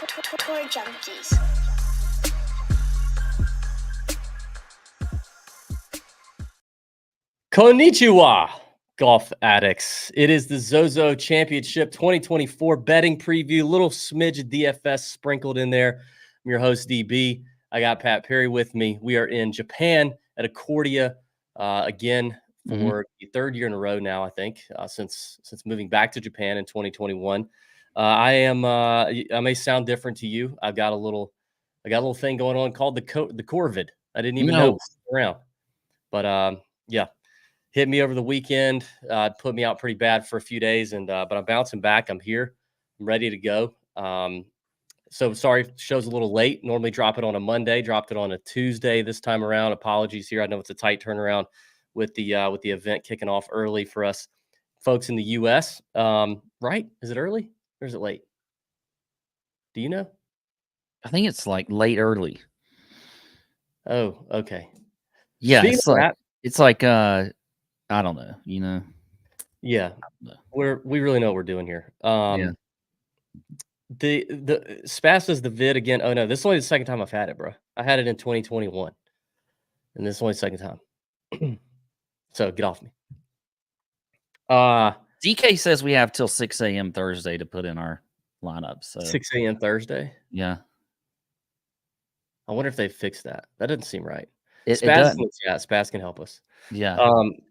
Tour junkies. Konnichiwa, golf addicts. It is the Zozo Championship 2024 betting preview. Little smidge of DFS sprinkled in there. I'm your host, DB. I got Pat Perry with me. We are in Japan at Accordia again for the third year in a row now, I think, since moving back to Japan in 2021. I may sound different to you. I got a little thing going on called the Corvid. I didn't even know it was around. But yeah. Hit me over the weekend, put me out pretty bad for a few days, but I'm bouncing back. I'm here. I'm ready to go. So sorry, show's a little late. Normally drop it on a Monday, dropped it on a Tuesday this time around. Apologies here. I know it's a tight turnaround with the event kicking off early for us folks in the US. Right? Is it early or is it late? Do you know? I think it's like late early. Oh, okay. Yeah, it's like I don't know, Yeah. We really know what we're doing here. Yeah. The Spaz does the vid again. Oh no, this is only the second time I've had it, bro. I had it in 2021, and this is only the second time. So get off me. DK says we have till 6 a.m. Thursday to put in our lineup. So 6 a.m. Thursday. Yeah. I wonder if they fixed that. That doesn't seem right. Spaz can help us. Yeah.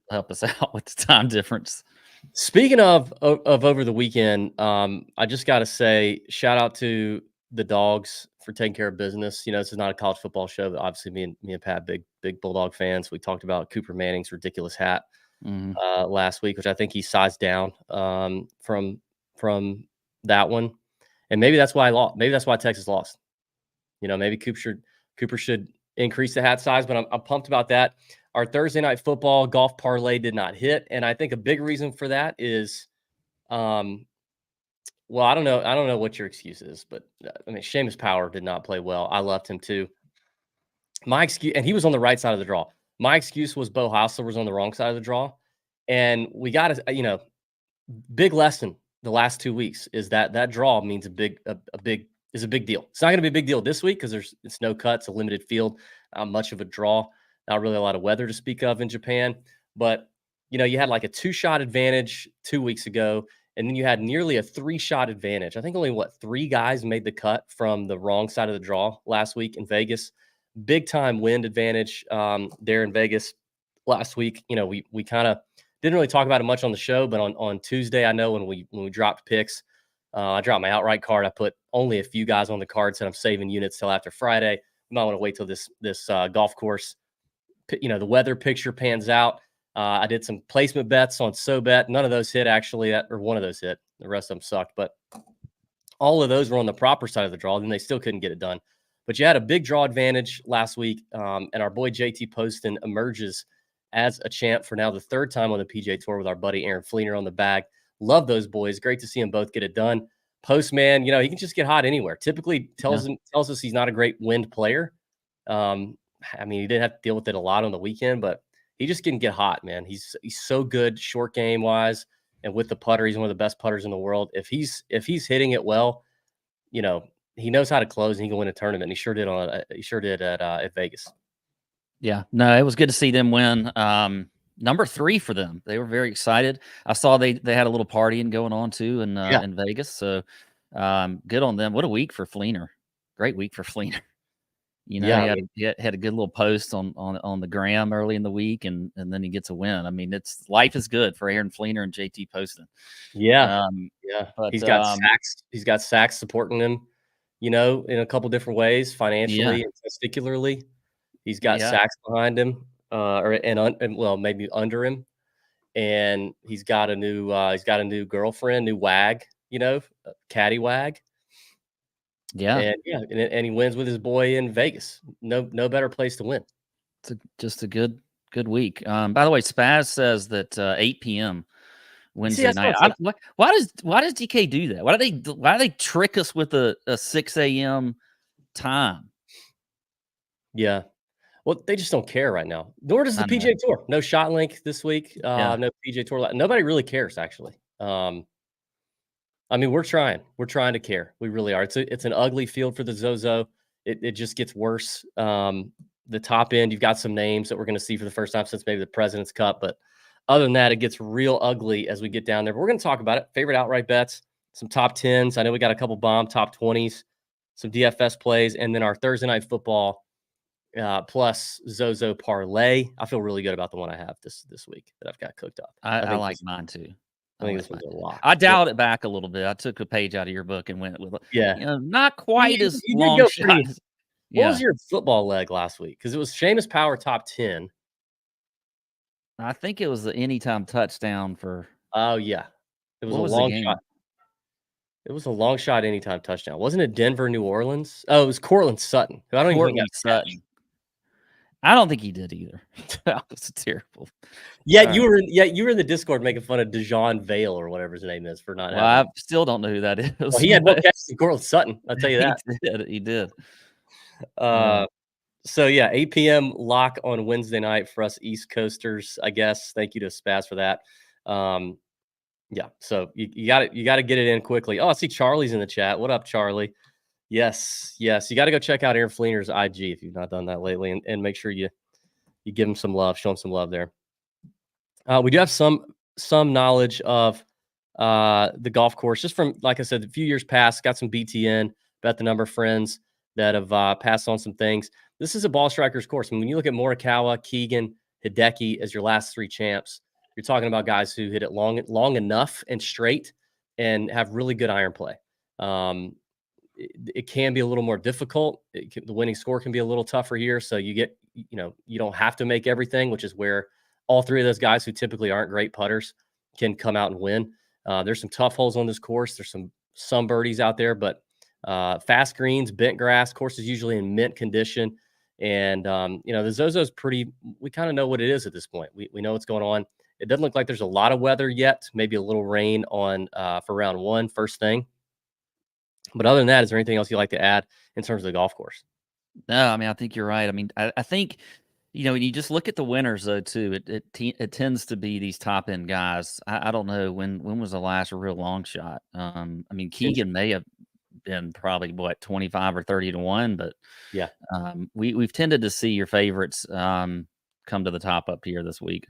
Help us out with the time difference. Speaking of over the weekend, I just got to say, shout out to the dogs for taking care of business. This is not a college football show, but obviously me and Pat, big Bulldog fans. We talked about Cooper Manning's ridiculous hat last week, which I think he sized down from that one, and maybe that's why I lost. Maybe that's why Texas lost. Maybe Cooper should increase the hat size, but I'm pumped about that. Our Thursday night football golf parlay did not hit, and I think a big reason for that is, well, I don't know what your excuse is, but I mean, Seamus Power did not play well. I loved him too. My excuse, and he was on the right side of the draw. My excuse was Bo Hausler was on the wrong side of the draw, and we got to, big lesson the last 2 weeks is that draw means a big deal. It's not going to be a big deal this week because it's no cuts, a limited field, not much of a draw. Not really a lot of weather to speak of in Japan, but you had like a 2-shot advantage 2 weeks ago, and then you had nearly a 3-shot advantage. I think only 3 guys made the cut from the wrong side of the draw last week in Vegas. Big time wind advantage there in Vegas last week. We kind of didn't really talk about it much on the show, but on Tuesday, I know when we dropped picks, I dropped my outright card. I put only a few guys on the card, said I'm saving units till after Friday. You might want to wait till this golf course, the weather picture pans out. I did some placement bets on SoBet. None of those hit, actually, or one of those hit. The rest of them sucked, but all of those were on the proper side of the draw, and they still couldn't get it done. But you had a big draw advantage last week, and our boy JT Poston emerges as a champ for now the third time on the PGA Tour with our buddy Aaron Fleener on the bag. Love those boys. Great to see them both get it done. Postman, he can just get hot anywhere. Typically tells us he's not a great wind player. I mean, he didn't have to deal with it a lot on the weekend, but he just can get hot, man. He's so good short game wise, and with the putter, he's one of the best putters in the world. If he's hitting it well, he knows how to close and he can win a tournament. And he sure did at Vegas. Yeah, no, it was good to see them win. Number 3 for them. They were very excited. I saw they had a little partying going on too in Vegas. So good on them. What a week for Fleener. Great week for Fleener. He had a good little post on the gram early in the week, and then he gets a win. I mean, life is good for Aaron Fleener and JT Poston. Yeah, but he's got Sachs. He's got Sachs supporting him, in a couple different ways, financially and testicularly. He's got Sachs behind him, maybe under him, and he's got a new girlfriend, new wag, caddy wag. Yeah, and he wins with his boy in Vegas. No better place to win. It's just a good week. By the way, Spaz says that 8 p.m. Wednesday night. Why does DK do that? Why do they trick us with a 6 a.m. time? Yeah. Well, they just don't care right now. Nor does the PGA Tour. No shot link this week. No PGA Tour. Nobody really cares, actually. I mean, we're trying. We're trying to care. We really are. It's an ugly field for the Zozo. It just gets worse. The top end, you've got some names that we're going to see for the first time since maybe the President's Cup, but other than that, it gets real ugly as we get down there. But we're going to talk about it. Favorite outright bets, some top 10s. I know we got a couple bomb top 20s, some DFS plays, and then our Thursday night football plus Zozo parlay. I feel really good about the one I have this week that I've got cooked up. I like mine too. I think this one's a lock. I dialed it back a little bit. I took a page out of your book and went with, Yeah. not quite as You did long go shot. pretty. What Yeah. was your football leg last week? Because it was Seamus Power top 10. I think it was the anytime touchdown for Oh, yeah. It was what a was the long game? shot. It was a long shot anytime touchdown. Wasn't it Denver, New Orleans? Oh, it was Cortland Sutton, who I don't even think Cortland got a catch. Sutton. I don't think he did either. That was terrible. Yeah, you were in the Discord making fun of DeJohn Vale or whatever his name is for not Well, having. I still don't know who that is. Well, he had more catches than Cortland Sutton. I'll tell you that. He did. So yeah, 8 p.m. lock on Wednesday night for us East Coasters, I guess. Thank you to Spaz for that. Yeah, so you got to get it in quickly. Oh, I see Charlie's in the chat. What up, Charlie? Yes. You got to go check out Aaron Fleener's IG if you've not done that lately, and make sure you give him some love, show him some love there. We do have some knowledge of the golf course, just from, like I said, a few years past. Got some BTN, bet the number friends that have passed on some things. This is a ball strikers course. I mean, when you look at Morikawa, Keegan, Hideki as your last three champs, you're talking about guys who hit it long enough and straight and have really good iron play. It can be a little more difficult. The winning score can be a little tougher here. So you don't have to make everything, which is where all three of those guys who typically aren't great putters can come out and win. There's some tough holes on this course. There's some birdies out there, but fast greens, bent grass. Course is usually in mint condition. And, the Zozo's we kind of know what it is at this point. We know what's going on. It doesn't look like there's a lot of weather yet, maybe a little rain for round one, first thing. But other than that, is there anything else you'd like to add in terms of the golf course? No, I mean, I think you're right. I mean, I think, when you just look at the winners, though, too, it tends to be these top end guys. I don't know when was the last real long shot. I mean, Keegan may have been probably 25 or 30 to 1, but yeah, we've tended to see your favorites come to the top up here this week.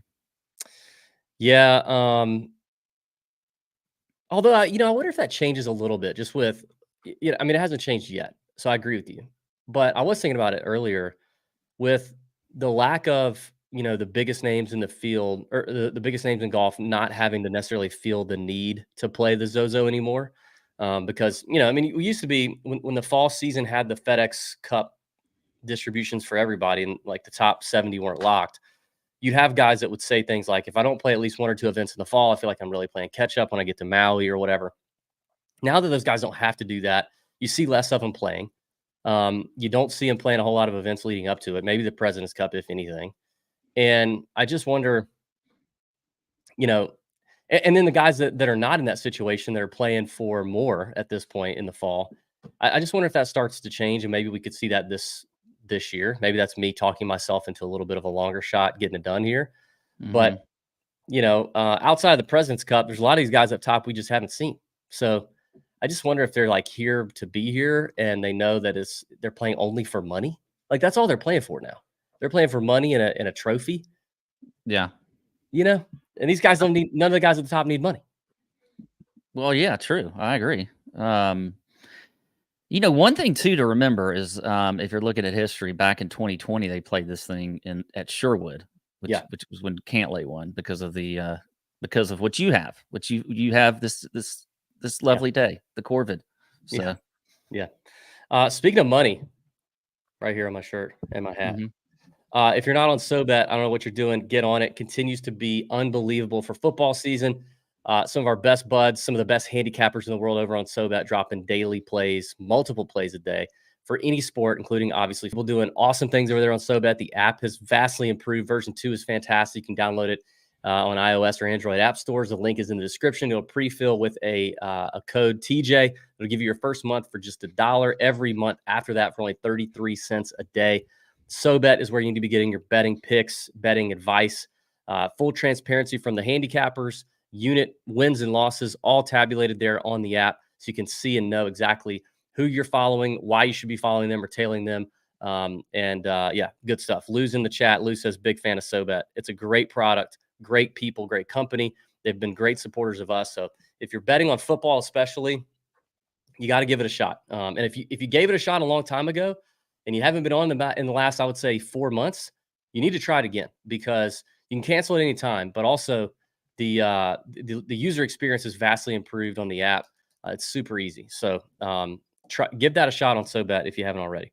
Yeah. Although I wonder if that changes a little bit just with, I mean, it hasn't changed yet. So I agree with you, but I was thinking about it earlier with the lack of, the biggest names in the field or the biggest names in golf, not having to necessarily feel the need to play the Zozo anymore. Because, I mean, we used to be when the fall season had the FedEx Cup distributions for everybody and like the top 70 weren't locked. You'd have guys that would say things like, if I don't play at least one or two events in the fall, I feel like I'm really playing catch up when I get to Maui or whatever. Now that those guys don't have to do that, you see less of them playing. You don't see them playing a whole lot of events leading up to it. Maybe the President's Cup, if anything. And I just wonder, and then the guys that are not in that situation that are playing for more at this point in the fall, I just wonder if that starts to change and maybe we could see that this year. Maybe that's me talking myself into a little bit of a longer shot getting it done here. Mm-hmm. But, outside of the President's Cup, there's a lot of these guys up top we just haven't seen. So I just wonder if they're like here to be here and they know that they're playing only for money. Like that's all they're playing for now. They're playing for money and a trophy. Yeah. And these guys none of the guys at the top need money. Well, yeah, true. I agree. One thing too to remember is if you're looking at history, back in 2020, they played this thing at Sherwood, which was when Cantlay won because of what you have, which you have this lovely day, the Corvid. So yeah. Speaking of money, right here on my shirt and my hat. Mm-hmm. If you're not on SoBet, I don't know what you're doing. Get on it. Continues to be unbelievable for football season. Some of our best buds, some of the best handicappers in the world over on SoBet, dropping daily plays, multiple plays a day for any sport, including obviously people doing awesome things over there on SoBet. The app has vastly improved. Version 2 is fantastic. You can download it on iOS or Android app stores. The link is in the description. It'll pre-fill with a code TJ. It'll give you your first month for just $1 every month after that for only 33 cents a day. SoBet is where you need to be getting your betting picks, betting advice, full transparency from the handicappers, unit wins and losses, all tabulated there on the app. So you can see and know exactly who you're following, why you should be following them or tailing them. Yeah, good stuff. Lou's in the chat. Lou says, big fan of SoBet. It's a great product, great people, great company. They've been great supporters of us. So if you're betting on football, especially, you got to give it a shot. And if you gave it a shot a long time ago and you haven't been on in the last, I would say 4 months, you need to try it again because you can cancel at any time, but also the user experience is vastly improved on the app. It's super easy. So give that a shot on SoBet if you haven't already.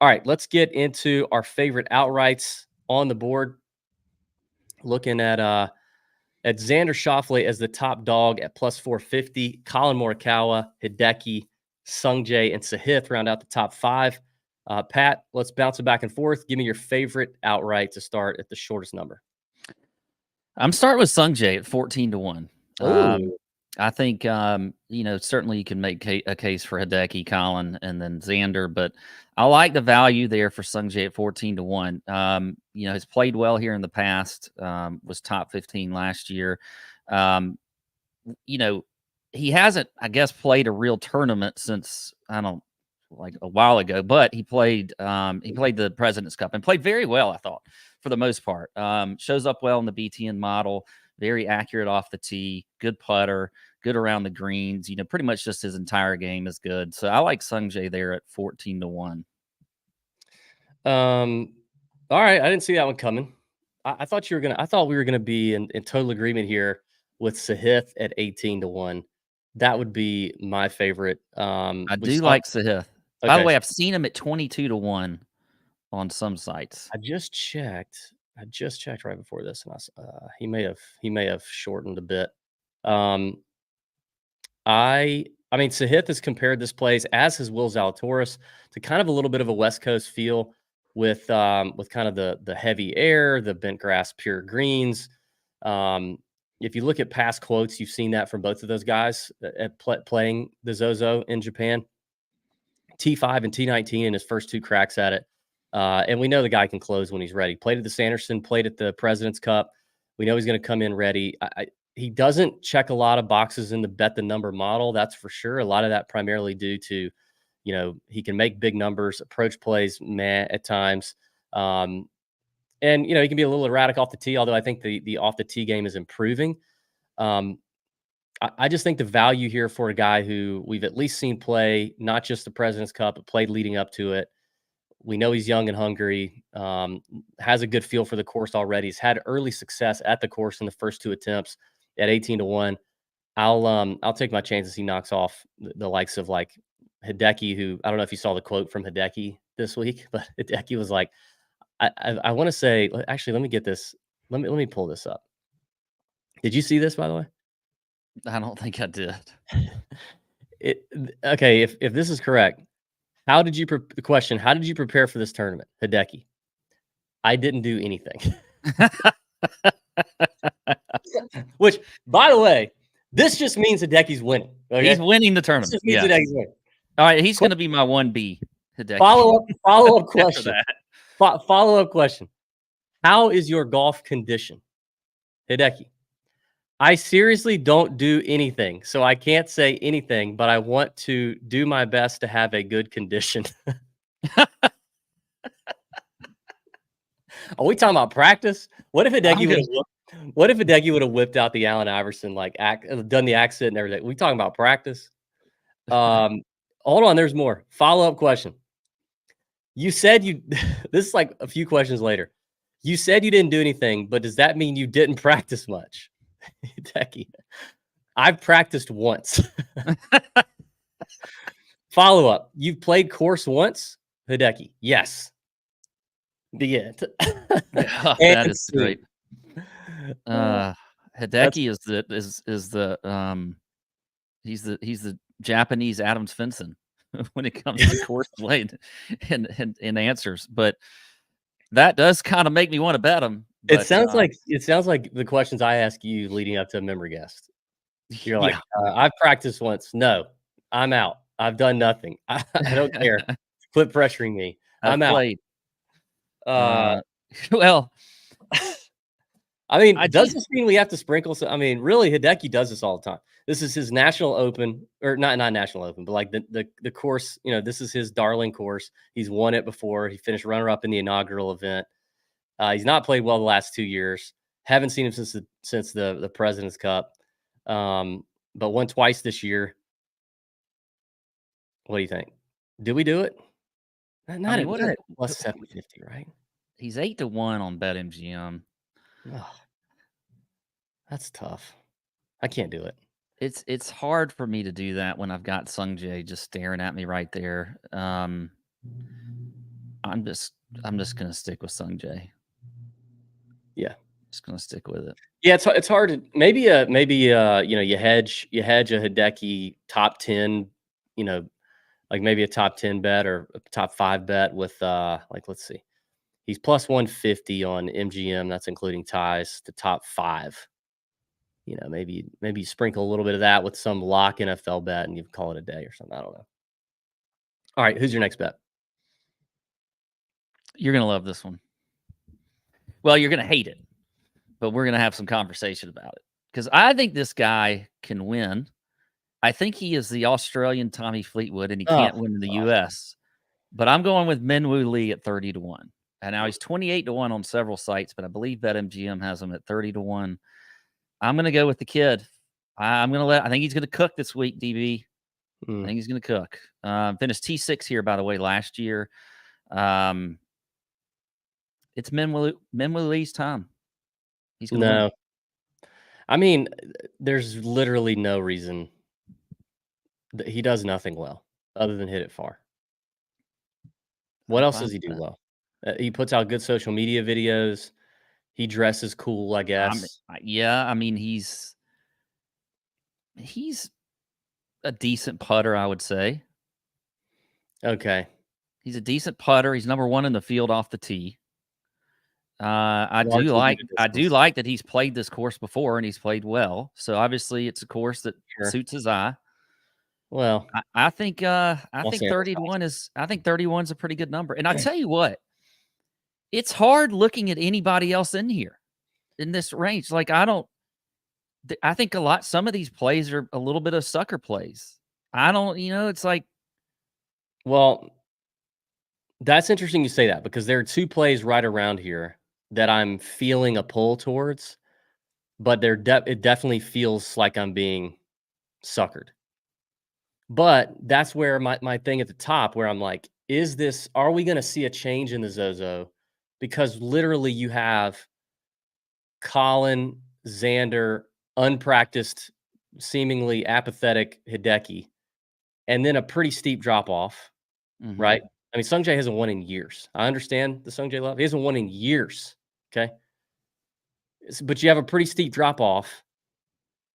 All right, let's get into our favorite outrights on the board. Looking at Xander Schauffele as the top dog at plus 450. Colin Morikawa, Hideki, Sungjae, and Sahith round out the top 5. Pat, let's bounce it back and forth. Give me your favorite outright to start at the shortest number. I'm starting with Sungjae at 14-1. Ooh. I think, certainly you can make a case for Hideki, Colin, and then Xander, but I like the value there for Sungjae at 14-1. Has played well here in the past, was top 15 last year. He hasn't, I guess, played a real tournament since, like a while ago, but he played the President's Cup and played very well, I thought, for the most part. Shows up well in the BTN model, very accurate off the tee, good putter, good around the greens. Pretty much just his entire game is good. So I like Sungjae there at 14-1. All right. I didn't see that one coming. I thought we were gonna be in total agreement here with Sahith at 18-1. That would be my favorite. I do like Sahith. Okay. By the way, I've seen him at 22-1 on some sites. I just checked right before this, and he may have shortened a bit. I mean, Sahith has compared this place, as has Will Zalatoris, to kind of a little bit of a West Coast feel with kind of the heavy air, the bent grass, pure greens. If you look at past quotes, you've seen that from both of those guys at playing the Zozo in Japan. T5 and T19 in his first 2 cracks at it. And we know the guy can close when he's ready. Played at the Sanderson, played at the President's Cup. We know he's going to come in ready. He doesn't check a lot of boxes in the bet the number model. That's for sure. A lot of that primarily due to, he can make big numbers, approach plays, at times. And, he can be a little erratic off the tee, although I think the off the tee game is improving. I just think the value here for a guy who we've at least seen play, not just the President's Cup, but played leading up to it. We know he's young and hungry, has a good feel for the course already. He's had early success at the course in the first 2 attempts at 18-1. I'll take my chances he knocks off the likes of like Hideki, who I don't know if you saw the quote from Hideki this week, but Hideki was like, I want to say, actually, let me get this. Let me pull this up. Did you see this, by the way? I don't think I did. Okay, if this is correct, how did you prepare for this tournament, Hideki? I didn't do anything. Which, by the way, this just means Hideki's winning. Okay? He's winning the tournament. This just means Hideki's winning. All right, he's going to be my 1B. Hideki. Follow-up question. Follow-up question. How is your golf condition, Hideki? I seriously don't do anything, so I can't say anything, but I want to do my best to have a good condition. Are we talking about practice? What if Hideki would have whipped out the Allen Iverson, done the accent and everything? We talking about practice? Hold on, there's more. Follow-up question. You said this is like a few questions later. You said you didn't do anything, but does that mean you didn't practice much? Hideki, I've practiced once. Follow-up. You've played course once, Hideki? Yes. The end. That is great. Hideki is the Japanese Adam Svensson when it comes to course play and answers. But that does kind of make me want to bet him. But, it sounds like the questions I ask you leading up to a memory guest. You're like, I've practiced once. No, I'm out. I've done nothing. I don't care. Quit pressuring me. I'm out. Well, I mean, I does do. this mean we have to sprinkle I mean, really, Hideki does this all the time. This is his national open, or not national open, but like the course, this is his darling course. He's won it before. He finished runner-up in the inaugural event. He's not played well the last 2 years. Haven't seen him since the President's Cup. But won twice this year. What do you think? Did we do it? I Not mean, at what not are at plus 750, right? he's 8-1 on BetMGM. Ugh, that's tough. I can't do it. It's hard for me to do that when I've got Sung Jae just staring at me right there. I'm just I'm just gonna stick with Sung Jae. Yeah. Just gonna stick with it. Yeah, it's hard to maybe you hedge a Hideki top 10, like maybe a top 10 bet or a top 5 bet with like let's see. He's plus 150 on MGM, that's including ties to top 5. Maybe you sprinkle a little bit of that with some lock NFL bet and you call it a day or something. I don't know. All right, who's your next bet? You're gonna love this one. Well, you're gonna hate it, but we're gonna have some conversation about it because I think this guy can win. I think he is the Australian Tommy Fleetwood, and he Oh, can't win in the gosh. US. But I'm going with Minwoo Lee at 30-1. And now he's 28-1 on several sites, but I believe BetMGM has him at 30-1. I'm gonna go with the kid. I think he's gonna cook this week, DB. I Mm, think he's gonna cook. Finished T6 here, by the way, last year. Um, it's Minwoo Lee's time. He's gonna win. no. I mean, there's literally no reason that he does nothing well other than hit it far. What I'm else fine does he with do that. well? He puts out good social media videos. He dresses cool, I guess. Yeah, I mean, he's a decent putter, I would say. Okay. He's a decent putter. He's number 1 in the field off the tee. I do Largely due like to I do distance. like that he's played this course before and he's played well. So obviously it's a course that Sure. suits his eye. Well, I Los think Angeles 30-1 Dodgers. is I think 31 is a pretty good number. And I tell you what, it's hard looking at anybody else in here in this range. Like I think some of these plays are a little bit of sucker plays. I don't, it's like Well, that's interesting you say that because there are 2 plays right around here that I'm feeling a pull towards, but it definitely feels like I'm being suckered. But that's where my thing at the top where I'm like, are we gonna see a change in the Zozo? Because literally you have Colin, Xander, unpracticed, seemingly apathetic Hideki, and then a pretty steep drop off, mhm. right? I mean, Sungjae hasn't won in years. I understand the Sungjae love. He hasn't won in years. Okay. But you have a pretty steep drop off.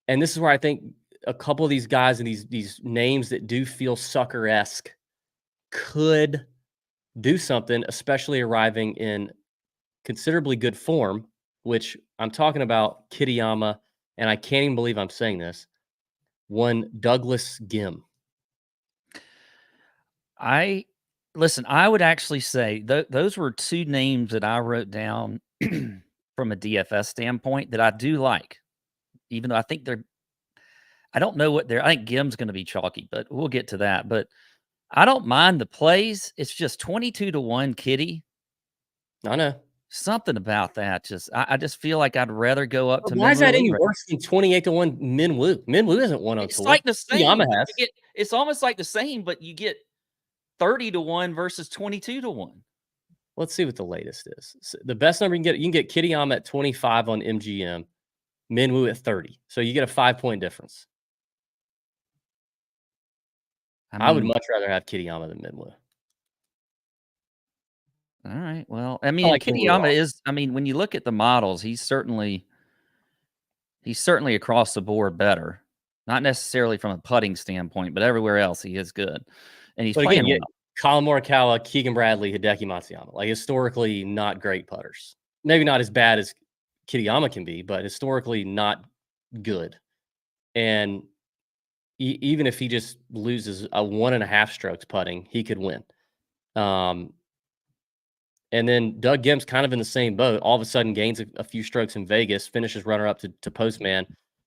And this is where I think a couple of these guys and these names that do feel sucker-esque could do something, especially arriving in considerably good form, which I'm talking about Kitayama, and I can't even believe I'm saying this, one Douglas Gim. I listen, I would actually say those were 2 names that I wrote down from a DFS standpoint that I do like, even though I don't know what they're I think Gim's gonna be chalky, but we'll get to that, but I don't mind the plays. It's just 22-1 Kitty. I know. Something about that I just feel like I'd rather go up But to why is Minwoo that Lee any right. worse than 28-1 Minwoo? Minwoo isn't one on It's tour. like the Kitayama same, but has. it's almost like the same, but you get 30-1 versus 22-1. Let's see what the latest is. The best number you can get Kitayama at 25 on MGM, Minwoo at 30. So you get a 5-point difference. I I would mean, much rather have Kitayama than Minwoo. all right. Well, I I mean, like Minwoo Kitayama also. is I mean, when you look at the models, he's certainly across the board better. Not necessarily from a putting standpoint, but everywhere else he is good. And he's But again, playing you well. get Colin Morikawa, Keegan Bradley, Hideki Matsuyama. Like historically not great putters. Maybe not as bad as Kitayama can be, but historically not good. And even if he just loses a 1.5 strokes putting, he could win. Um, And then Doug Gim's kind of in the same boat. All of a sudden gains a few strokes in Vegas, finishes runner-up to Postman,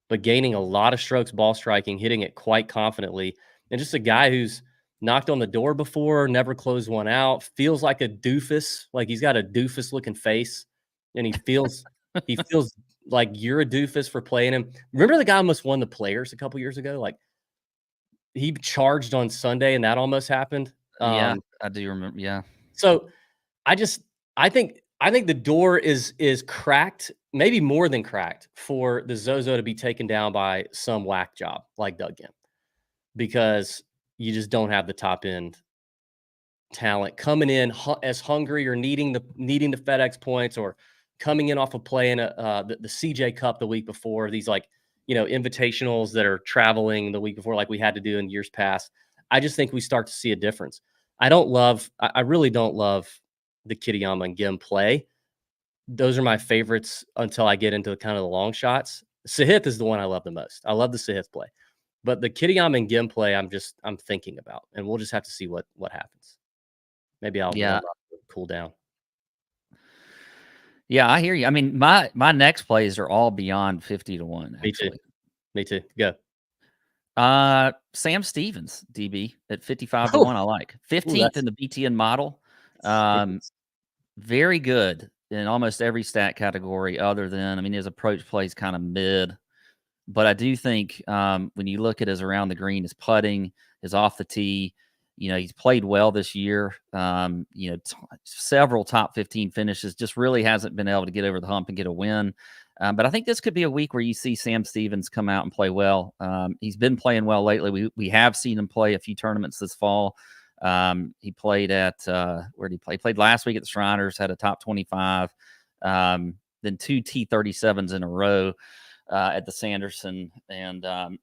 but gaining a lot of strokes ball striking, hitting it quite confidently. And just a guy who's knocked on the door before, never closed one out, feels like a doofus, like he's got a doofus-looking face, and he feels like you're a doofus for playing him. Remember the guy almost won the Players a couple years ago? Like, he charged on Sunday, and that almost happened. Yeah, I do remember. Yeah. So I just I think the door is cracked, maybe more than cracked, for the Zozo to be taken down by some whack job like Doug Gim, because you just don't have the top end talent coming in as hungry or needing the FedEx points, or coming in off of playing the CJ Cup the week before, these like invitationals that are traveling the week before, like we had to do in years past. I just think we start to see a difference. I really don't love the Kitayama and Gim play. Those are my favorites until I get into kind of the long shots. Sahith is the one I love the most. I love the Sahith play, but the Kitayama and Gim play, I'm thinking about, and we'll just have to see what happens. Maybe I'll warm Yeah. up, cool down. Yeah, I hear you. I mean, my next plays are all beyond 50 to 1, Me too. actually. Me too. Go. Sam Stevens, DB at 55 to Oh, 1, I like. ooh, 15th in the BTN model. Um, that's very good in almost every stat category other than, I mean, his approach play is kind of mid. But I do think when you look at his around the green, his putting, his off the tee, he's played well this year. Several top 15 finishes, just really hasn't been able to get over the hump and get a win. But I think this could be a week where you see Sam Stevens come out and play well. He's been playing well lately. We have seen him play a few tournaments this fall. He played at where did he play? He played last week at the Shriners, had a top 25, then 2 T37s in a row at the Sanderson, and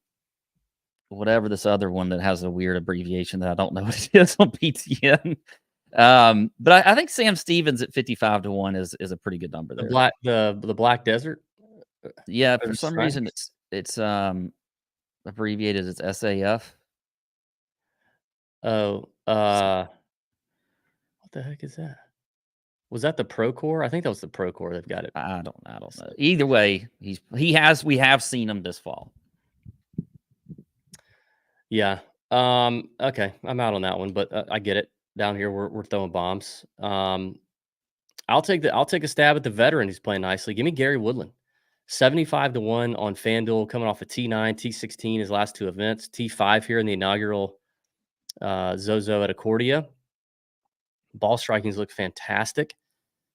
whatever this other one that has a weird abbreviation that I don't know what it is on PTN. But I think Sam Stevens at 55 to 1 is a pretty good number there. the Black Desert. Yeah, Or for the some Shriners? reason it's abbreviated as SAF. Oh, what the heck is that? Was that the Pro Core? I think that was the Pro Core. They've got it. I don't know. Either way, we have seen him this fall. Yeah. Okay. I'm out on that one, but I get it. Down here, we're throwing bombs. I'll take a stab at the veteran who's playing nicely. Give me Gary Woodland. 75 to 1 on FanDuel, coming off a T9, T16, his last two events, T5 here in the inaugural Zozo at Accordia. Ball strikings look fantastic.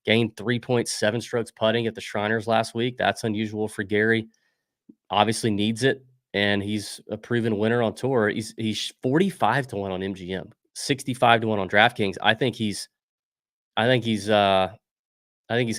Gained 3.7 strokes putting at the Shriners last week. That's unusual for Gary. Obviously needs it, and he's a proven winner on tour. He's 45 to 1 on MGM, 65 to 1 on DraftKings. I think he's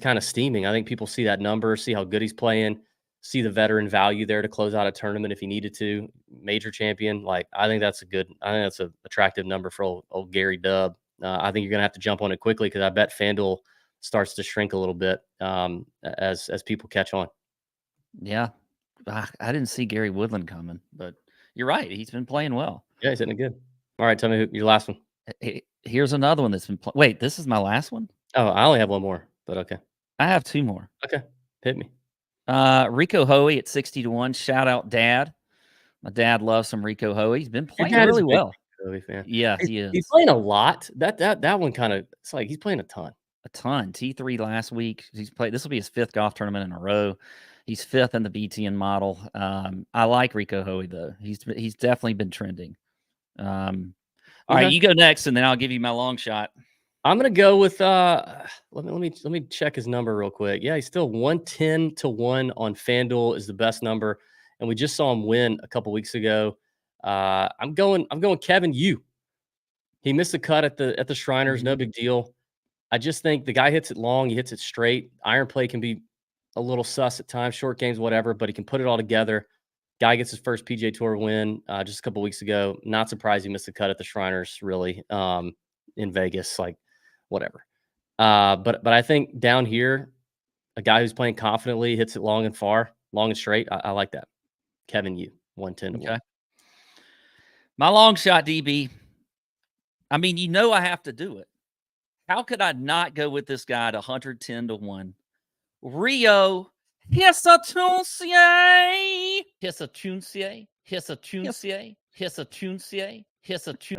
kind of steaming. I think people see that number, see how good he's playing, see the veteran value there to close out a tournament if he needed to. Major champion. Like, I think that's an attractive number for old Gary Dub. I think you're going to have to jump on it quickly, because I bet FanDuel starts to shrink a little bit as people catch on. Yeah, I didn't see Gary Woodland coming, but you're right. He's been playing well. Yeah, he's hitting it good. All right, tell me your last one. Here's another one that's been wait, this is my last one? Oh, I only have one more, but okay. I have 2 more. Okay, hit me. Rico Hoey at 60 to 1. Shout out dad. My dad loves some Rico Hoey. He's been Your playing dad is really a big well. Kobe fan. Yeah, he is. He's playing a lot. That one kind of, it's like he's playing a ton. A ton. T3 last week. He's played. This will be his 5th golf tournament in a row. He's 5th in the BTN model. I like Rico Hoey though. He's definitely been trending. All right, you go next, and then I'll give you my long shot. I'm gonna go with let me check his number real quick. Yeah, he's still 110 to 1 on FanDuel is the best number, and we just saw him win a couple weeks ago. I'm going Kevin Yu. He missed the cut at the Shriners, no big deal. I just think the guy hits it long, he hits it straight. Iron play can be a little sus at times, short games, whatever, but he can put it all together. Guy gets his first PGA Tour win just a couple weeks ago. Not surprised he missed the cut at the Shriners, really, in Vegas, like whatever. But I think down here, a guy who's playing confidently, hits it long and far, long and straight. I like that. Kevin Yu, 110 to 1. My long shot, DB. I mean, I have to do it. How could I not go with this guy at 110 to 1? Rio Hisatuncie. Hisatuncie. Hisatuncie. Hisatuncie. Hisatuncie.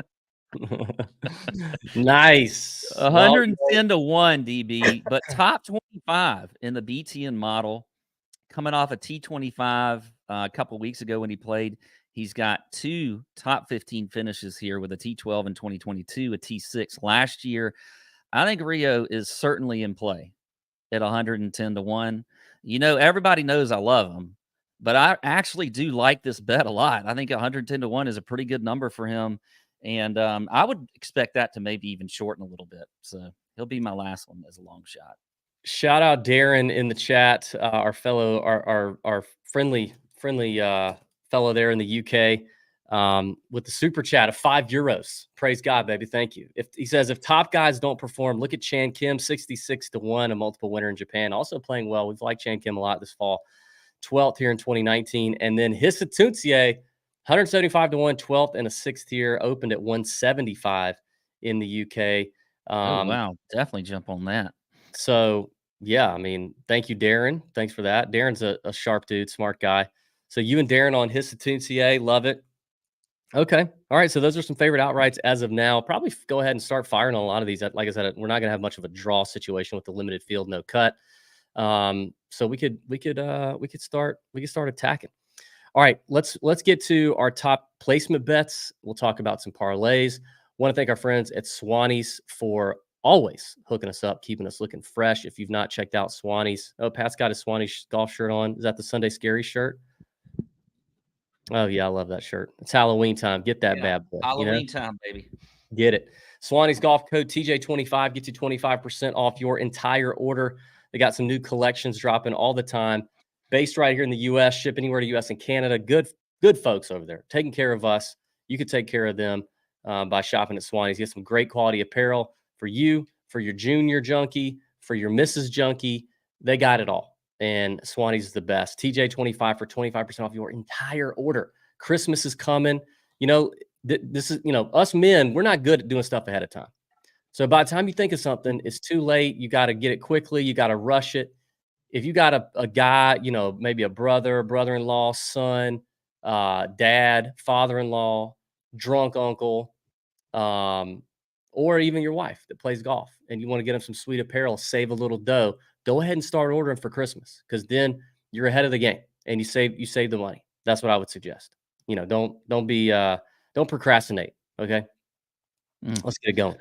Nice. Well, 110 to 1, DB, but top 25 in the BTN model, coming off a T25 a couple weeks ago when he played. He's got 2 top 15 finishes here with a T12 in 2022, a T6 last year. I think Rio is certainly in play at 110 to 1. You know, everybody knows I love him, but I actually do like this bet a lot. I think 110 to 1 is a pretty good number for him. And I would expect that to maybe even shorten a little bit. So he'll be my last one as a long shot. shout out Darren in the chat, our fellow, our friendly fellow there in the UK, with the super chat of €5. Praise God, baby. Thank you. If he says if top guys don't perform, look at Chan Kim, 66 to 1, a multiple winner in Japan, also playing well. We've liked Chan Kim a lot this fall. 12th here in 2019, and then Hisatuncie, 175 to 1, 12th and a 6th here, opened at 175 in the UK. Oh wow, definitely jump on that. So yeah, I mean, thank you, Darren. Thanks for that. Darren's a sharp dude, smart guy. So you and Darren on Hisatuncie, love it. Okay. All right. So those are some favorite outrights as of now. Probably go ahead and start firing on a lot of these. Like I said, we're not going to have much of a draw situation with the limited field, no cut. So we could start attacking. All right, let's get to our top placement bets. We'll talk about some parlays. Want to thank our friends at Swannies for always hooking us up, keeping us looking fresh. If you've not checked out Swannies, oh, Pat's got his Swannies golf shirt on. Is that the Sunday Scary shirt? Oh yeah, I love that shirt. It's Halloween time. Get that bad boy. Halloween time, baby. Get it. Swannies golf code TJ25 gets you 25% off your entire order. They got some new collections dropping all the time. Based right here in the U.S., ship anywhere to U.S. and Canada. Good folks over there taking care of us. You could take care of them by shopping at Swannies. Get some great quality apparel for you, for your junior junkie, for your Mrs. Junkie. They got it all. And Swannies is the best. TJ25 for 25% off your entire order. Christmas is coming. You know, this is, us men, we're not good at doing stuff ahead of time. So by the time you think of something, it's too late. You got to get it quickly. You got to rush it. If you got a guy, maybe a brother, brother-in-law, son, dad, father-in-law, drunk uncle, or even your wife that plays golf, and you want to get them some sweet apparel, save a little dough, go ahead and start ordering for Christmas, because then you're ahead of the game and you save the money. That's what I would suggest. Don't procrastinate. Okay. Let's get it going.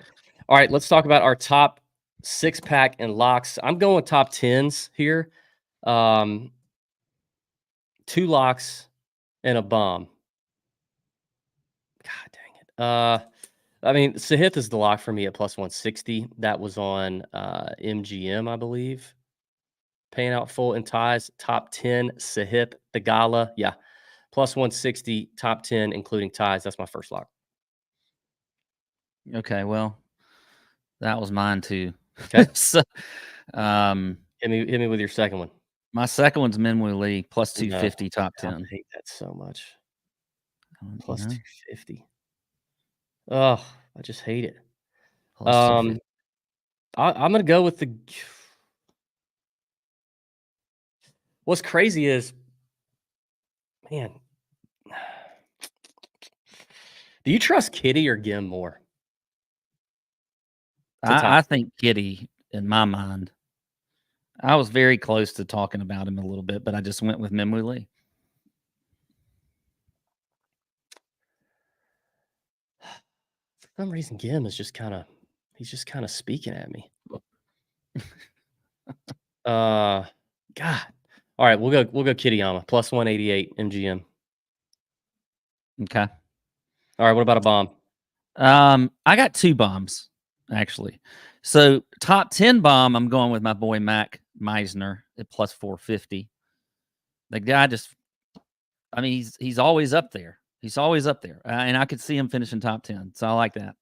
All right, let's talk about our top 6-pack and locks. I'm going top 10s here. 2 locks and a bomb. God dang it. I mean, Sahith is the lock for me at plus 160. That was on MGM, I believe. Paying out full in ties. Top 10, Sahith, the Gala. Yeah. Plus 160, top 10, including ties. That's my first lock. Okay, well, that was mine too. Okay. So, hit me with your second one. My second one's Minwoo Lee, plus 250, top 10. I hate that so much. Plus 250. Oh, I just hate it. Plus 250. I'm gonna go with the. What's crazy is, man, do you trust Kitty or Gim more? I think Kitty, in my mind. I was very close to talking about him a little bit, but I just went with Minwoo Lee. For some reason, Gim is just kind of speaking at me. God. All right, we'll go Kittyama, plus 188 MGM. Okay. All right, what about a bomb? I got 2 bombs, actually. So top 10 bomb, I'm going with my boy Mac Meisner at plus 450. The guy he's always up there. He's always up there. And I could see him finishing top 10. So I like that.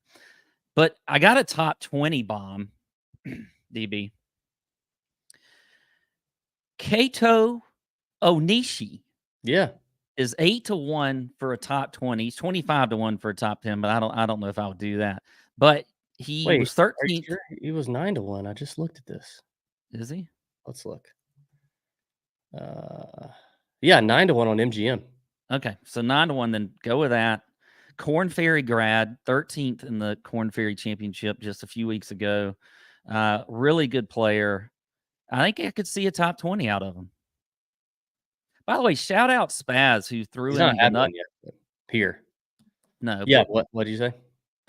But I got a top 20 bomb, DB. Kato Onishi. Yeah. Is 8 to 1 for a top 20. He's 25 to 1 for a top 10, but I don't know if I would do that. But He Wait, was are you 13th. sure? He was 9-1. I just looked at this. Is he? Let's look. Uh, yeah, 9-1 on MGM. Okay, so 9-1, then go with that. Corn Ferry grad, 13th in the Corn Ferry Championship just a few weeks ago. Really good player. I think I could see a top 20 out of him. By the way, shout out Spaz who threw He's not in the had nut. one yet. But here. No, Yeah, but what did you say?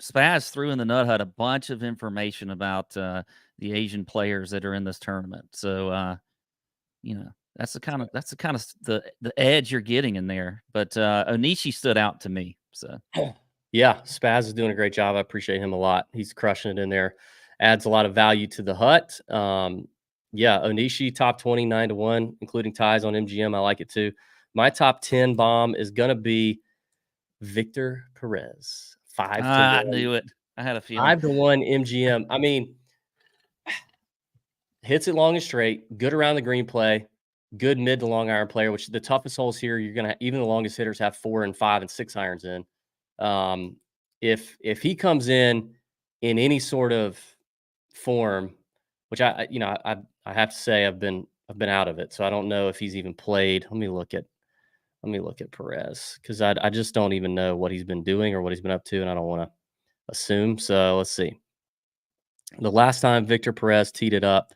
Spaz threw in the nut hut a bunch of information about the Asian players that are in this tournament. So that's the kind of the edge you're getting in there. But Onishi stood out to me. So Yeah, Spaz is doing a great job. I appreciate him a lot. He's crushing it in there. Adds a lot of value to the hut. Yeah, Onishi top 20, 9-1, including ties on MGM. I like it too. My top 10 bomb is gonna be Victor Perez. 5 to I 1. knew it. I had a feeling. 5-1 MGM. I mean, hits it long and straight, good around the green play, good mid to long iron player, which the toughest holes here, you're gonna even the longest hitters have 4 and 5 and 6 irons in. Um, if he comes in any sort of form, which I have to say I've been out of it, so I don't know if he's even played. Let me look at Perez because I just don't even know what he's been doing or what he's been up to, and I don't want to assume. So let's see. The last time Victor Perez teed it up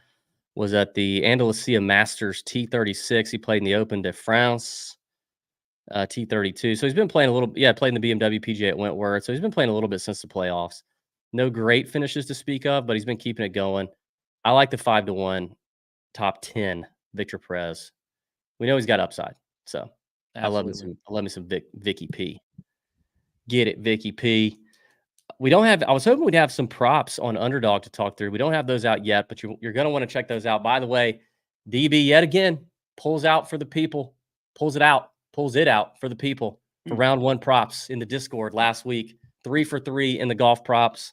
was at the Andalusia Masters T36. He played in the Open de France T32. So he's been playing a little. Yeah, played in the BMW PGA at Wentworth. So he's been playing a little bit since the playoffs. No great finishes to speak of, but he's been keeping it going. I like the 5-1 top 10 Victor Perez. We know he's got upside. So Absolutely. I love me some Vicky P. Get it, Vicky P. We don't have. I was hoping we'd have some props on Underdog to talk through. We don't have those out yet, but you're going to want to check those out. By the way, DB yet again pulls out for the people, pulls it out for the people for round one props in the Discord last week. 3 for 3 in the golf props.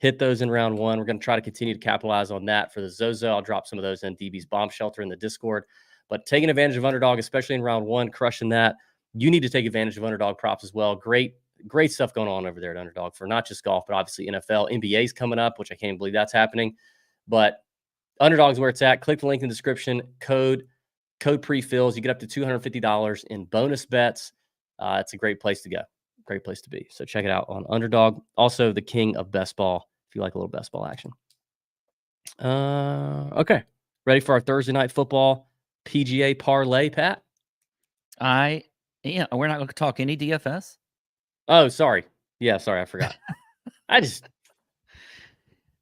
Hit those in round one. We're going to try to continue to capitalize on that for the Zozo. I'll drop some of those in DB's bomb shelter in the Discord. But taking advantage of Underdog, especially in round one, crushing that. You need to take advantage of Underdog props as well. Great stuff going on over there at Underdog for not just golf, but obviously NFL. NBA's coming up, which I can't believe that's happening. But Underdog's where it's at. Click the link in the description. Code pre-fills. You get up to $250 in bonus bets. It's a great place to go. Great place to be. So check it out on Underdog. Also, the king of best ball, if you like a little best ball action. Okay. Ready for our Thursday night football PGA parlay, Pat? Yeah, we're not going to talk any DFS. Oh, sorry. Yeah, sorry, I forgot.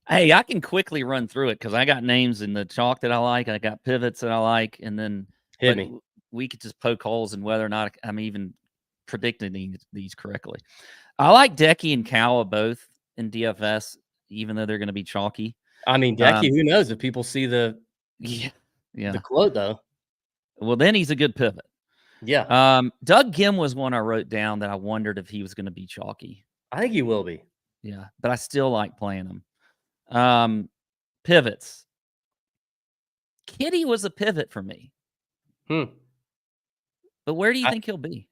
Hey, I can quickly run through it because I got names in the chalk that I like. I got pivots that I like, and then hit me. We could just poke holes in whether or not I'm even predicting these correctly. I like Decky and Kawa both in DFS, even though they're going to be chalky. I mean, Decky, who knows if people see the quote though. Well, then he's a good pivot. Yeah. Doug Gim was one I wrote down that I wondered if he was going to be chalky. I think he will be. Yeah, but I still like playing him. Pivots. Kitty was a pivot for me. But where do you think he'll be?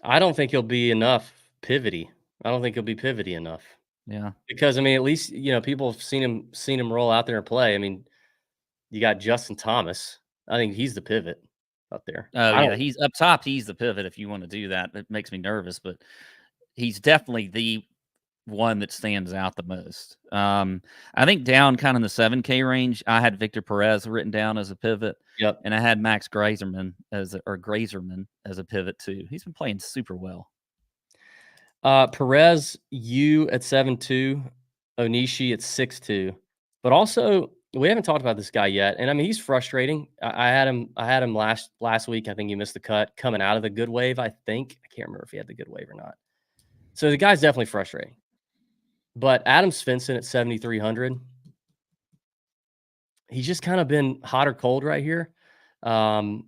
I don't think he'll be enough pivoty. I don't think he'll be pivoty enough. Yeah. Because I mean, at least people have seen him roll out there and play. I mean, you got Justin Thomas. I think he's the pivot up there. Oh yeah, he's up top. He's the pivot. If you want to do that, it makes me nervous, but he's definitely the one that stands out the most. I think down kind of in the 7K range, I had Victor Perez written down as a pivot. Yep. And I had Max Grazerman as a pivot too. He's been playing super well. Perez, you at 7-2, Onishi at 6-2. But also, we haven't talked about this guy yet. And I mean, he's frustrating. I had him last week. I think he missed the cut coming out of the good wave, I think. I can't remember if he had the good wave or not. So the guy's definitely frustrating. But Adam Svensson at 7,300, he's just kind of been hot or cold right here. I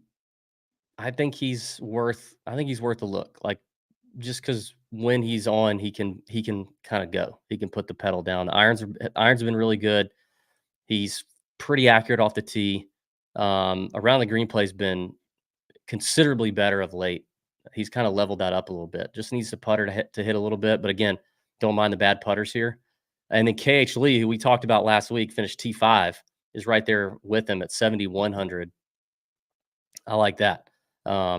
think he's worth a look. Like, just because when he's on, he can kind of go. He can put the pedal down. The irons have been really good. He's pretty accurate off the tee. Around the green play's been considerably better of late. He's kind of leveled that up a little bit. Just needs the putter to hit a little bit. But again, don't mind the bad putters here. And then KH Lee, who we talked about last week, finished T5, is right there with him at 7,100. I like that. I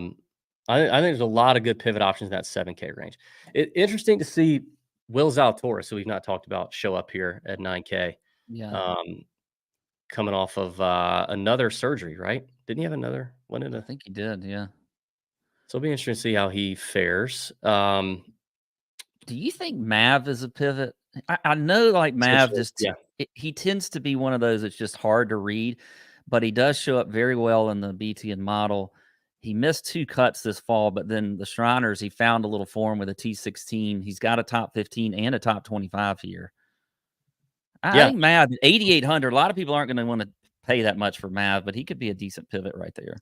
think there's a lot of good pivot options in that 7K range. Interesting to see Will Zalatoris, who we've not talked about, show up here at 9K, Yeah, um, coming off of another surgery, right? Didn't he have another one in I a? think he did. Yeah. So it'll be interesting to see how he fares. Do you think Mav is a pivot? I know, like, Mav Essentially, just yeah, he tends to be one of those that's just hard to read, but he does show up very well in the BTN model. He missed 2 cuts this fall, but then the Shriners, he found a little form with a T16. He's got a top 15 and a top 25 here. I yeah. think Mav 8,800. A lot of people aren't going to want to pay that much for Mav, but he could be a decent pivot right there.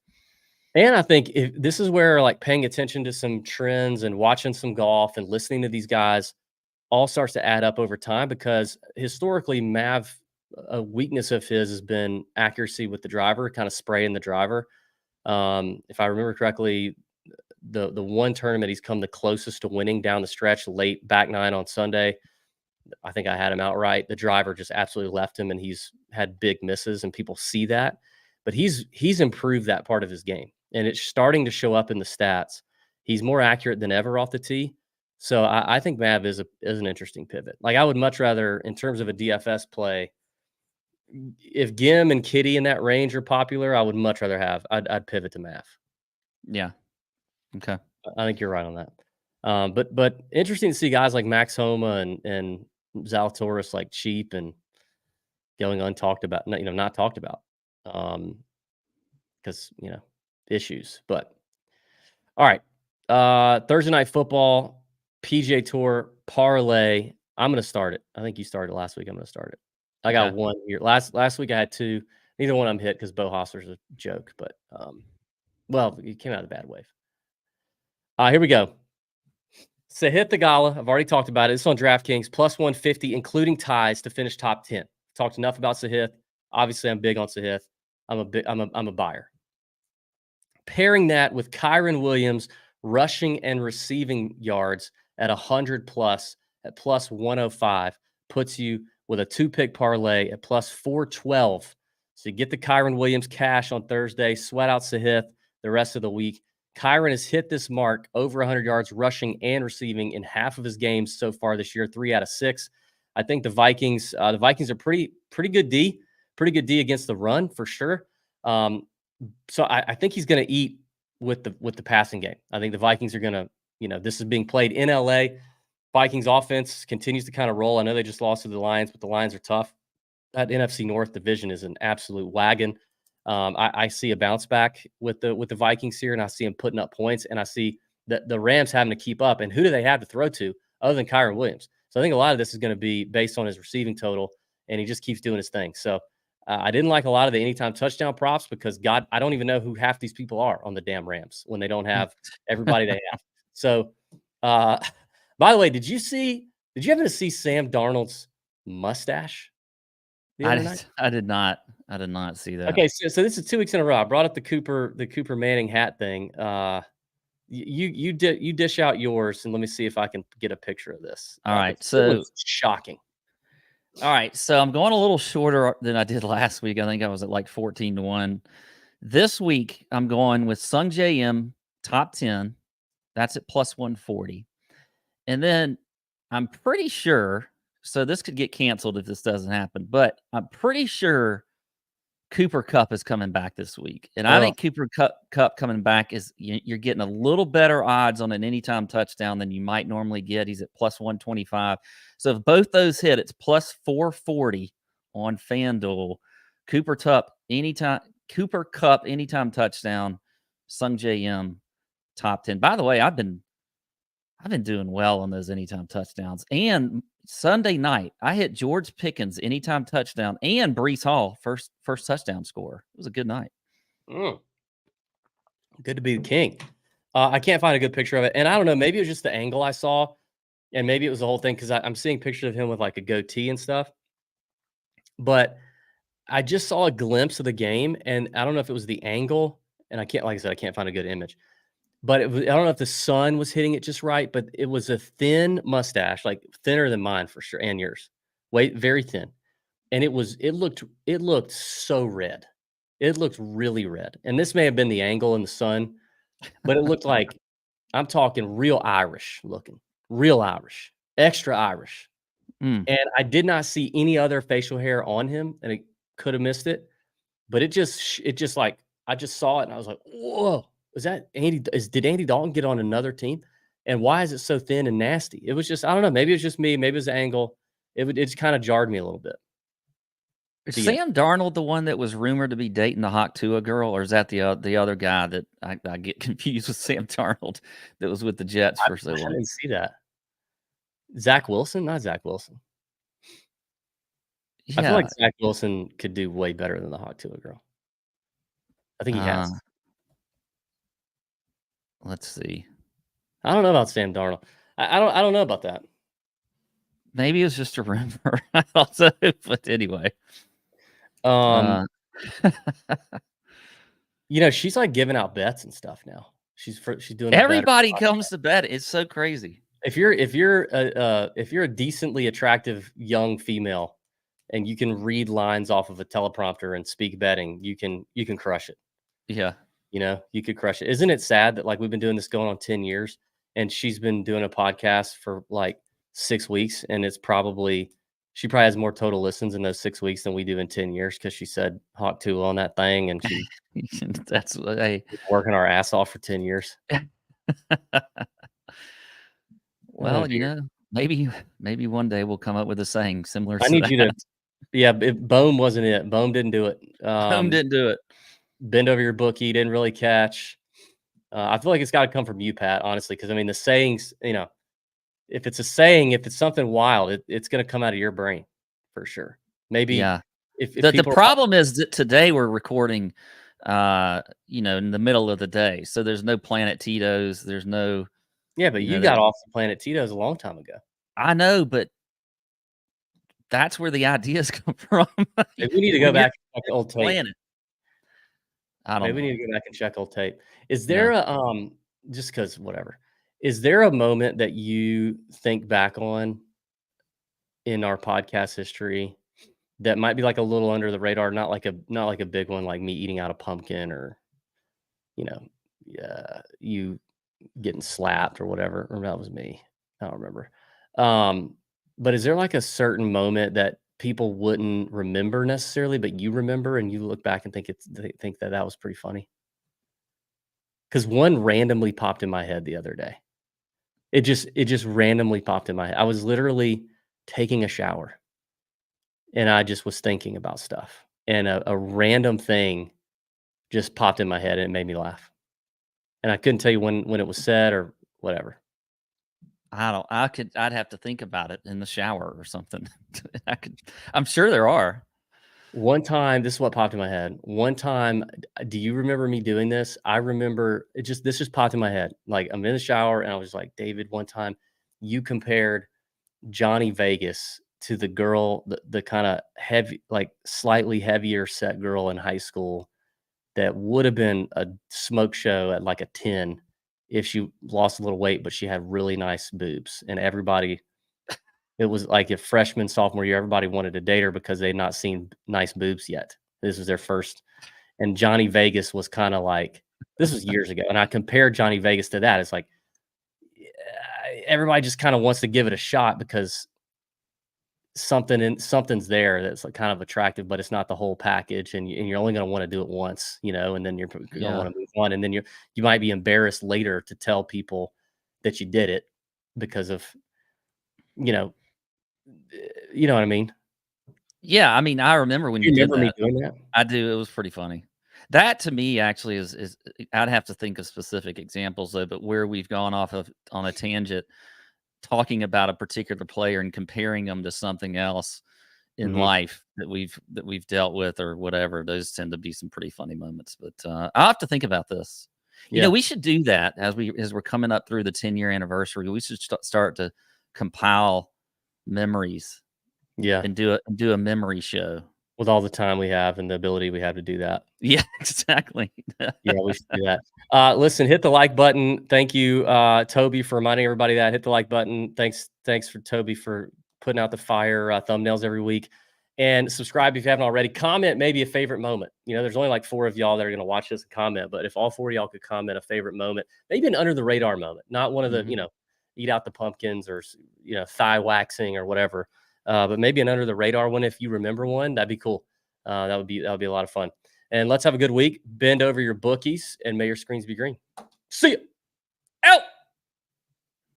And I think if this is where like paying attention to some trends and watching some golf and listening to these guys all starts to add up over time because historically Mav, a weakness of his has been accuracy with the driver, kind of spraying the driver. If I remember correctly, the one tournament he's come the closest to winning down the stretch, late back nine on Sunday. I think I had him outright. The driver just absolutely left him, and he's had big misses, and people see that. But he's improved that part of his game, and it's starting to show up in the stats. He's more accurate than ever off the tee. So I think Mav is an interesting pivot. Like I would much rather, in terms of a DFS play, if Gim and Kitty in that range are popular, I would much rather have. I'd pivot to Mav. Yeah. Okay. I think you're right on that. But interesting to see guys like Max Homa and Zalatoris like cheap and going untalked about, not talked about, because issues. But all right, Thursday night football, PGA Tour parlay. I'm going to start it. I think you started last week. I'm going to start it. I got Okay. one here. Last week I had two. Neither one I'm hit because Bo Hosser's a joke. But well, he came out of a bad wave. Here we go. Sahith Theegala, I've already talked about it. It's on DraftKings, plus 150, including ties to finish top 10. Talked enough about Sahith. Obviously, I'm big on Sahith. I'm a buyer. Pairing that with Kyron Williams rushing and receiving yards at 100 plus at plus 105 puts you with a 2-pick parlay at plus 412. So you get the Kyron Williams cash on Thursday, sweat out Sahith the rest of the week. Kyron has hit this mark over 100 yards rushing and receiving in half of his games so far this year, 3 out of 6. I think the Vikings are pretty good D, against the run for sure. So I think he's going to eat with the passing game. I think the Vikings are going to, this is being played in LA. Vikings offense continues to kind of roll. I know they just lost to the Lions, but the Lions are tough. That NFC North division is an absolute wagon. I see a bounce back with the Vikings here, and I see them putting up points, and I see the Rams having to keep up. And who do they have to throw to other than Kyron Williams? So I think a lot of this is going to be based on his receiving total, and he just keeps doing his thing. So I didn't like a lot of the anytime touchdown props because I don't even know who half these people are on the damn Rams when they don't have everybody they have. So, by the way, did you happen to see Sam Darnold's mustache the other night? I did not. I did not see that. Okay, so this is 2 weeks in a row. I brought up the Cooper Manning hat thing. You dish out yours, and let me see if I can get a picture of this. All right. It So was shocking. all right. So I'm going a little shorter than I did last week. I think I was at like 14-1. This week I'm going with Sung J M top 10. That's at plus 140. And then I'm pretty sure, so this could get canceled if this doesn't happen, but I'm pretty sure Cooper Kupp is coming back this week. And I Oh, think Cooper Kupp coming back is you're getting a little better odds on an anytime touchdown than you might normally get. He's at plus 125. So if both those hit, it's plus 440 on FanDuel. Cooper Kupp anytime touchdown, Sung JM top 10. By the way, I've been doing well on those anytime touchdowns. And Sunday night, I hit George Pickens anytime touchdown and Brees Hall first touchdown score. It was a good night. Good to be the king. I can't find a good picture of it, and I don't know. Maybe it was just the angle I saw, and maybe it was the whole thing because I'm seeing pictures of him with like a goatee and stuff. But I just saw a glimpse of the game, and I don't know if it was the angle, and like I said, I can't find a good image. But I don't know if the sun was hitting it just right, but it was a thin mustache, like thinner than mine for sure, and yours. very thin, and it looked so red. It looked really red, and this may have been the angle in the sun, but it looked like I'm talking real Irish looking, real Irish, extra Irish, Mm. and I did not see any other facial hair on him, and it could have missed it, but it just like I just saw it, and I was like, "Whoa, is that Andy? Did Andy Dalton get on another team? And why is it so thin and nasty?" It was just I don't know. Maybe it's just me. Maybe it's the angle. It just kind of jarred me a little bit. Is But yeah, Sam Darnold the one that was rumored to be dating the Hawk Tuah girl, or is that the other guy that I get confused with Sam Darnold that was with the Jets for so I long? didn't see that. Zach Wilson, not Zach Wilson. I feel like Yeah, Zach Wilson could do way better than the Hawk Tuah girl. I think he uh, has. let's see. I don't know about Sam Darnold. I don't know about that. Maybe it was just a rumor. I thought so, but anyway. Um, Uh, she's like giving out bets and stuff now. She's doing the better. everybody comes to bet. It's so crazy. If you're a decently attractive young female and you can read lines off of a teleprompter and speak betting, you can crush it. Yeah. You could crush it. Isn't it sad that like we've been doing this going on 10 years and she's been doing a podcast for like 6 weeks and she probably has more total listens in those 6 weeks than we do in 10 years because she said Hawk Tool on that thing and she That's what I working our ass off for 10 years. Oh well, dear. maybe one day we'll come up with a saying similar I to need you to that. yeah, Bohm wasn't it. Bohm didn't do it. Home didn't do it. Bend over your bookie, didn't really catch. I feel like it's got to come from you, Pat, honestly, because I mean, the sayings, if it's a saying, if it's something wild, it's going to come out of your brain for sure. Maybe Yeah. if The people are, problem is that today we're recording, in the middle of the day, so there's no Planet Tito's, there's no, yeah, but you there got off the Planet Tito's a long time ago. I know, but that's where the ideas come from. Maybe we need to go When you're back and check old tape. planning, I don't Maybe we know. need to go back and check old tape. Is there No. just because whatever, is there a moment that you think back on in our podcast history that might be like a little under the radar, not like a big one like me eating out a pumpkin or, you know, you getting slapped or whatever, or that was me. I don't remember. Um, but is there like a certain moment that people wouldn't remember necessarily, but you remember and you look back and think that that was pretty funny? Because one randomly popped in my head the other day. It just randomly popped in my head. I was literally taking a shower and I just was thinking about stuff, and a random thing just popped in my head and it made me laugh. And I couldn't tell you when it was said or whatever. I'd have to think about it in the shower or something. I'm sure there are. One time, this is what popped in my head. One time, do you remember me doing this? I remember this just popped in my head. Like I'm in the shower and I was like, David, one time you compared Johnny Vegas to the girl, the kind of heavy, like slightly heavier set girl in high school that would have been a smoke show at like a 10 if she lost a little weight, but she had really nice boobs. And everybody, it was like if freshman, sophomore year, everybody wanted to date her because they'd not seen nice boobs yet. This was their first. And Johnny Vegas was kind of like, this was years ago. And I compared Johnny Vegas to that. It's like, everybody just kind of wants to give it a shot because something's there that's like kind of attractive, but it's not the whole package, and you're only going to want to do it once, and then you're going to Yeah. want to move on, and then you might be embarrassed later to tell people that you did it because of you know you know what I mean. Yeah, I mean, I remember when You you did remember me that. doing that? I do, it was pretty funny. That to me actually is I'd have to think of specific examples though, but where we've gone off of on a tangent talking about a particular player and comparing them to something else in Hmm. life that we've dealt with or whatever, those tend to be some pretty funny moments. But I'll have to think about this. Yeah, We should do that as we're coming up through the 10-year anniversary. We should start to compile memories yeah, and do a memory show. with all the time we have and the ability we have to do that. Yeah, exactly. Yeah, we should do that. Listen, hit the like button. Thank you, Toby, for reminding everybody that. Hit the like button. Thanks for Toby for putting out the fire thumbnails every week. And subscribe if you haven't already. Comment maybe a favorite moment. There's only like 4 of y'all that are going to watch this and comment. But if all 4 of y'all could comment a favorite moment, maybe an under the radar moment, not one of the, eat out the pumpkins or, thigh waxing or whatever. But maybe an under the radar one. If you remember one, that'd be cool. That would be a lot of fun. And let's have a good week. Bend over your bookies and may your screens be green. See ya.